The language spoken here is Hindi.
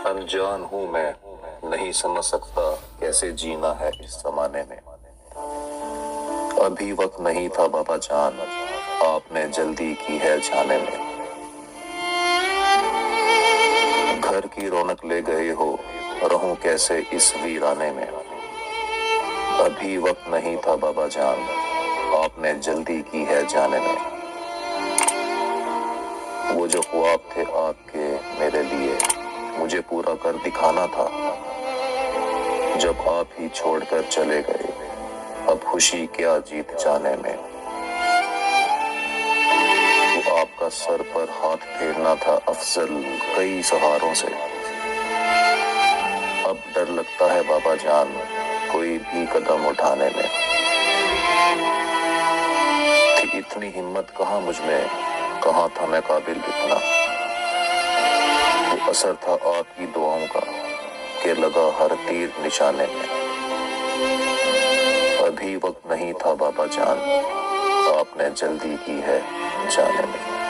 अनजान हूँ मैं, नहीं समझ सकता कैसे जीना है इस जमाने में। अभी वक्त नहीं था बाबा जान, आपने जल्दी की है जाने में। घर की रौनक ले गए हो, रहूं कैसे इस वीराने में। अभी वक्त नहीं था बाबा जान, आपने जल्दी की है जाने में। वो जो ख्वाब थे आपके मेरे लिए, मुझे पूरा कर दिखाना था। जब आप ही छोड़कर चले गए, अब खुशी क्या जीत जाने में। वो आपका सर पर हाथ फेरना था अफजल कई सहारों से। अब डर लगता है बाबा जान, कोई भी कदम उठाने में। थी इतनी हिम्मत कहाँ मुझ में, कहाँ था मैं काबिल इतना। वो असर था आपकी दुआओं का, के लगा हर तीर निशाने में। अभी वक्त नहीं था बाबा जान, आपने जल्दी की है जाने में।